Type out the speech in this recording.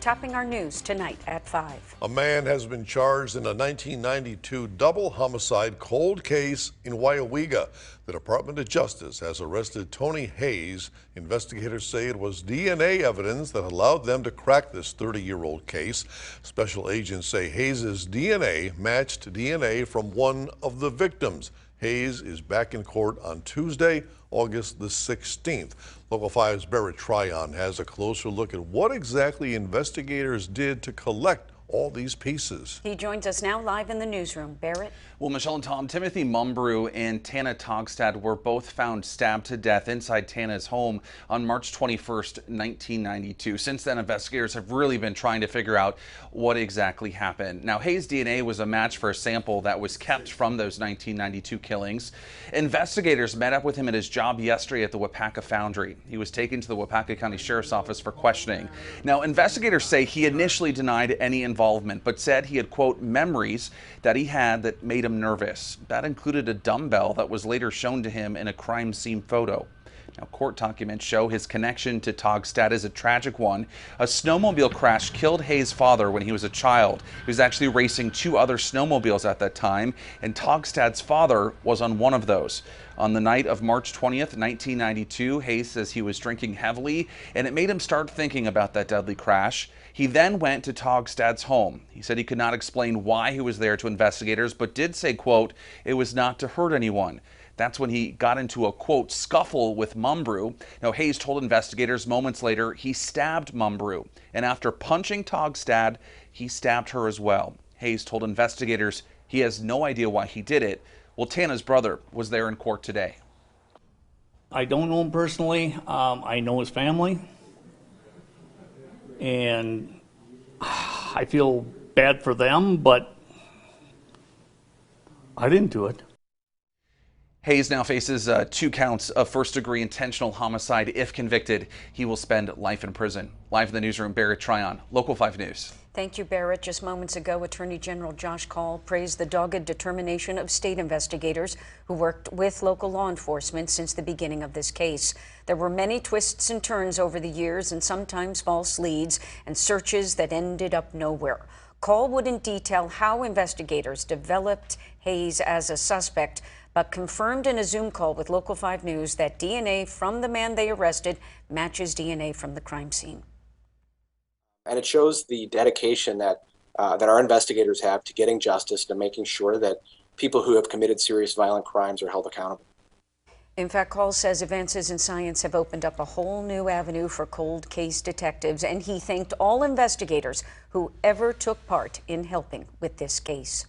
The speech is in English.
topping our news tonight at 5. A man has been charged in a 1992 double homicide cold case in Weyauwega. The Department of Justice has arrested Tony Hayes. Investigators say it was DNA evidence that allowed them to crack this 30-year-old case. Special agents say Hayes' DNA matched DNA from one of the victims. Hayes is back in court on Tuesday, August the 16th. Local 5's Barrett Tryon has a closer look at what exactly investigators did to collect all these pieces. He joins us now live in the newsroom. Barrett? Well, Michelle and Tom, Timothy Mumbrew and Tana Togstad were both found stabbed to death inside Tana's home on March 21st, 1992. Since then, investigators have really been trying to figure out what exactly happened. Now, Hayes' DNA was a match for a sample that was kept from those 1992 killings. Investigators met up with him at his job yesterday at the Weyauwega Foundry. He was taken to the Weyauwega County Sheriff's Office for questioning. Now, investigators say he initially denied any involvement, but said he had, quote, memories that he had that made him nervous. That included a dumbbell that was later shown to him in a crime scene photo. Now, court documents show his connection to Togstad is a tragic one. A snowmobile crash killed Hayes' father when he was a child. He was actually racing two other snowmobiles at that time, and Togstad's father was on one of those. On the night of March 20th, 1992, Hayes says he was drinking heavily, and it made him start thinking about that deadly crash. He then went to Togstad's home. He said he could not explain why he was there to investigators, but did say, quote, it was not to hurt anyone. That's when he got into a, quote, scuffle with Mumbrew. Now, Hayes told investigators moments later he stabbed Mumbrew, and after punching Togstad, he stabbed her as well. Hayes told investigators he has no idea why he did it. Well, Tana's brother was there in court today. I don't know him personally. I know his family, and I feel bad for them, but I didn't do it. Hayes now faces 2 counts of first-degree intentional homicide. If convicted, he will spend life in prison. Live in the newsroom, Barrett Tryon, Local 5 News. Thank you, Barrett. Just moments ago, Attorney General Josh Kaul praised the dogged determination of state investigators who worked with local law enforcement since the beginning of this case. There were many twists and turns over the years and sometimes false leads and searches that ended up nowhere. Kaul wouldn't detail how investigators developed Hayes as a suspect, but confirmed in a Zoom call with Local 5 News that DNA from the man they arrested matches DNA from the crime scene. And it shows the dedication that our investigators have to getting justice, to making sure that people who have committed serious violent crimes are held accountable. In fact, Kaul says advances in science have opened up a whole new avenue for cold case detectives, and he thanked all investigators who ever took part in helping with this case.